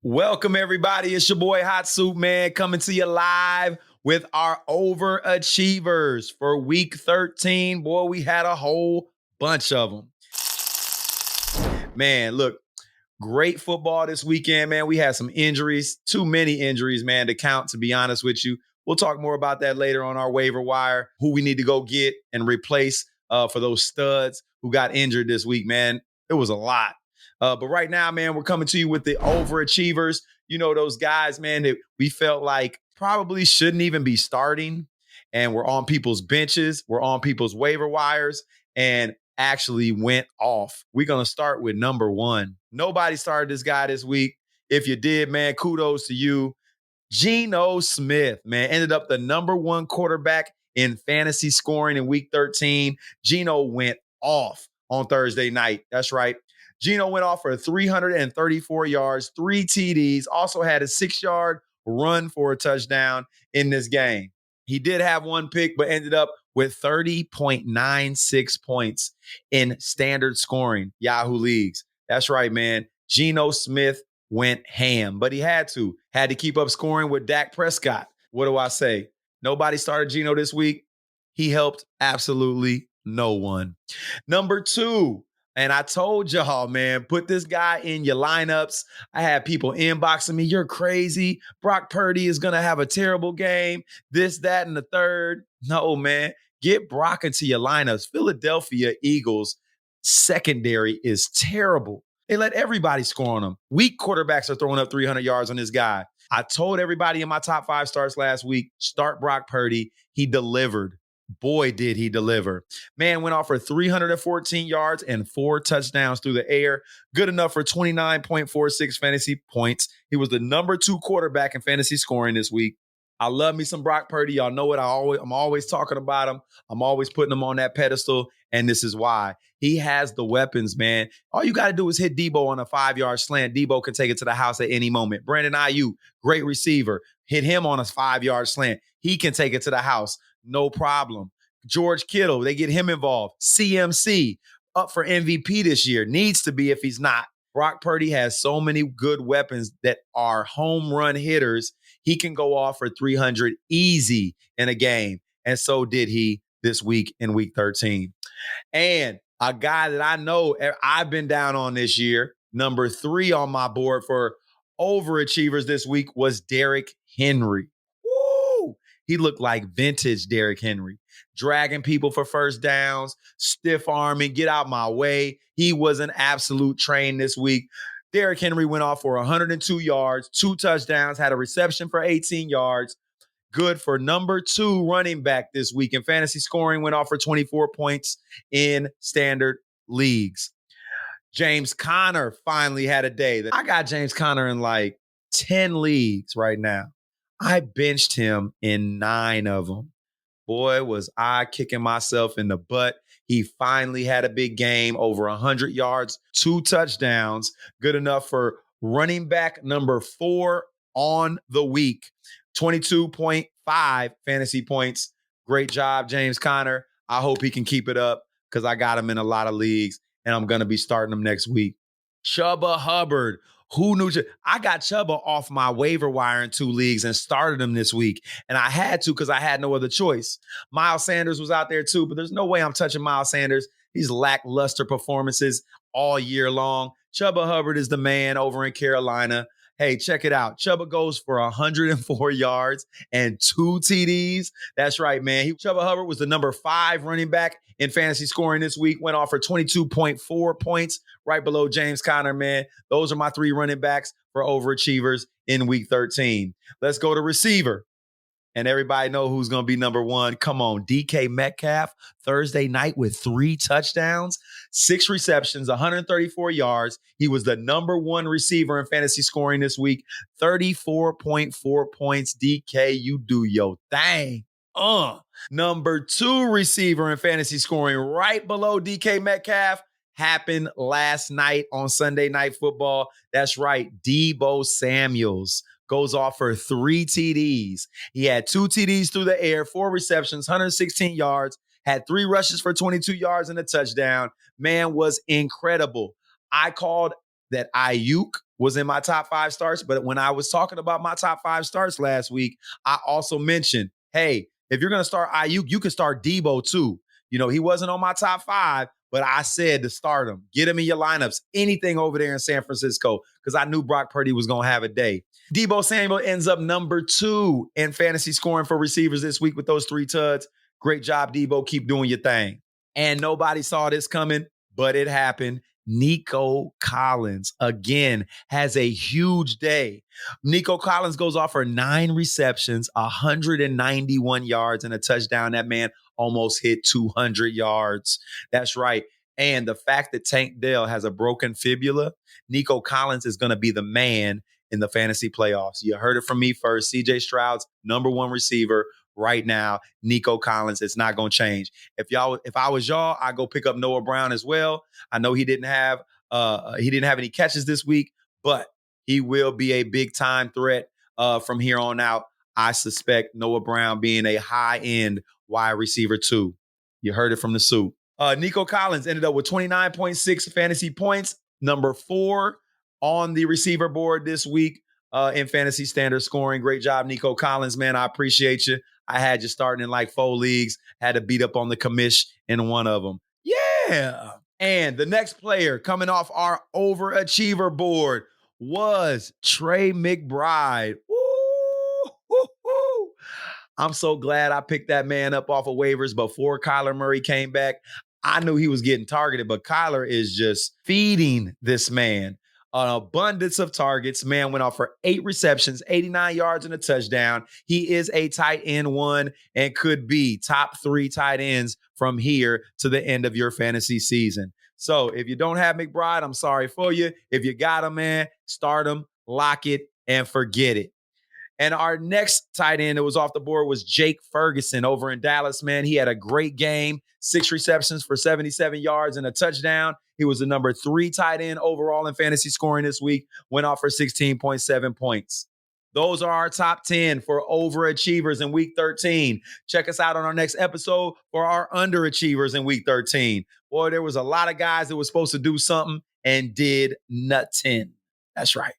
Welcome, everybody. It's your boy Hot Soup Man coming to you live with our overachievers for week 13. Boy, we had a whole bunch of them. Man, look, great football this weekend, man. We had some injuries, too many injuries, man, to count, to be honest with you. We'll talk more about that later on our waiver wire, who we need to go get and replace for those studs who got injured this week, man. It was a lot. But right now, man, we're coming to you with the overachievers. You know, those guys, man, that we felt like probably shouldn't even be starting. And we're on people's benches. We're on people's waiver wires and actually went off. We're going to start with number one. Nobody started this guy this week. If you did, man, kudos to you. Geno Smith, man, ended up the number one quarterback in fantasy scoring in week 13. Geno went off on Thursday night. That's right. Geno went off for 334 yards, 3 TDs, also had a 6-yard run for a touchdown in this game. He did have one pick, but ended up with 30.96 points in standard scoring Yahoo leagues. That's right, man. Geno Smith went ham, but he had to keep up scoring with Dak Prescott. What do I say? Nobody started Geno this week. He helped absolutely no one. Number two, and I told y'all, man, put this guy in your lineups. I had people inboxing me. You're crazy. Brock Purdy is going to have a terrible game. This, that, and the third. No, man. Get Brock into your lineups. Philadelphia Eagles secondary is terrible. They let everybody score on them. Weak quarterbacks are throwing up 300 yards on this guy. I told everybody in my top 5 starts last week, start Brock Purdy. He delivered. Boy, did he deliver. Man went off for 314 yards and 4 touchdowns through the air. Good enough for 29.46 fantasy points. He was the number 2 quarterback in fantasy scoring this week. I love me some Brock Purdy. Y'all know it. I'm always talking about him. I'm always putting him on that pedestal, and this is why. He has the weapons, man. All you got to do is hit Deebo on a 5-yard slant. Deebo can take it to the house at any moment. Brandon Ayuk, great receiver. Hit him on a 5-yard slant. He can take it to the house. No problem. George Kittle, they get him involved. CMC, up for MVP this year. Needs to be if he's not. Brock Purdy has so many good weapons that are home run hitters. He can go off for 300 easy in a game. And so did he this week in week 13. And a guy that I know I've been down on this year, number 3 on my board for overachievers this week was Derrick Henry. Woo! He looked like vintage Derrick Henry, dragging people for first downs, stiff arming, get out my way. He was an absolute train this week. Derrick Henry went off for 102 yards, 2 touchdowns, had a reception for 18 yards. Good for number 2 running back this week in fantasy scoring, went off for 24 points in standard leagues. James Conner finally had a day. I got James Conner in like 10 leagues right now. I benched him in 9 of them. Boy, was I kicking myself in the butt. He finally had a big game, over 100 yards, 2 touchdowns, good enough for running back number 4 on the week. 22.5 fantasy points. Great job, James Conner. I hope he can keep it up because I got him in a lot of leagues, and I'm going to be starting him next week. Chubba Hubbard. Who knew? I got Chubba off my waiver wire in 2 leagues and started him this week. And I had to because I had no other choice. Miles Sanders was out there too, but there's no way I'm touching Miles Sanders. These lackluster performances all year long. Chubba Hubbard is the man over in Carolina. Hey, check it out. Chubba goes for 104 yards and 2 TDs. That's right, man. Chubba Hubbard was the number 5 running back in fantasy scoring this week. Went off for 22.4 points, right below James Conner, man. Those are my 3 running backs for overachievers in week 13. Let's go to receiver. And everybody know who's going to be number 1. Come on, DK Metcalf, Thursday night with 3 touchdowns, 6 receptions, 134 yards. He was the number 1 receiver in fantasy scoring this week, 34.4 points. DK, you do your thing. Number 2 receiver in fantasy scoring right below DK Metcalf happened last night on Sunday Night Football. That's right, Deebo Samuel goes off for 3 TDs. He had 2 TDs through the air, 4 receptions, 116 yards, had 3 rushes for 22 yards and a touchdown. Man was incredible. I called that Ayuk was in my top 5 starts. But when I was talking about my top 5 starts last week, I also mentioned, hey, if you're going to start Ayuk, you can start Deebo too. He wasn't on my top 5, but I said to start him. Get him in your lineups, anything over there in San Francisco, because I knew Brock Purdy was going to have a day. Deebo Samuel ends up number 2 in fantasy scoring for receivers this week with those 3 tuds. Great job, Deebo. Keep doing your thing. And nobody saw this coming, but it happened. Nico Collins, again, has a huge day. Nico Collins goes off for 9 receptions, 191 yards, and a touchdown. That man almost hit 200 yards. That's right. And the fact that Tank Dell has a broken fibula, Nico Collins is going to be the man in the fantasy playoffs. You heard it from me first. CJ Stroud's number 1 receiver right now, Nico Collins. It's not going to change. If I was y'all, I'd go pick up Noah Brown as well. I know he didn't have any catches this week, but he will be a big time threat from here on out. I suspect Noah Brown being a high end wide receiver too. You heard it from the soup. Nico Collins ended up with 29.6 fantasy points, number 4 on the receiver board this week in fantasy standard scoring. Great job, Nico Collins, man. I appreciate you. I had you starting in like 4 leagues, had to beat up on the commish in one of them. Yeah. And the next player coming off our overachiever board was Trey McBride. Woo, woo, woo. I'm so glad I picked that man up off of waivers before Kyler Murray came back. I knew he was getting targeted, but Kyler is just feeding this man an abundance of targets. Man went off for 8 receptions, 89 yards and a touchdown. He is a tight end 1 and could be top 3 tight ends from here to the end of your fantasy season. So if you don't have McBride, I'm sorry for you. If you got him, man, start him, lock it, and forget it. And our next tight end that was off the board was Jake Ferguson over in Dallas, man. He had a great game, 6 receptions for 77 yards and a touchdown. He was the number 3 tight end overall in fantasy scoring this week, went off for 16.7 points. Those are our top 10 for overachievers in week 13. Check us out on our next episode for our underachievers in week 13. Boy, there was a lot of guys that were supposed to do something and did nothing. That's right.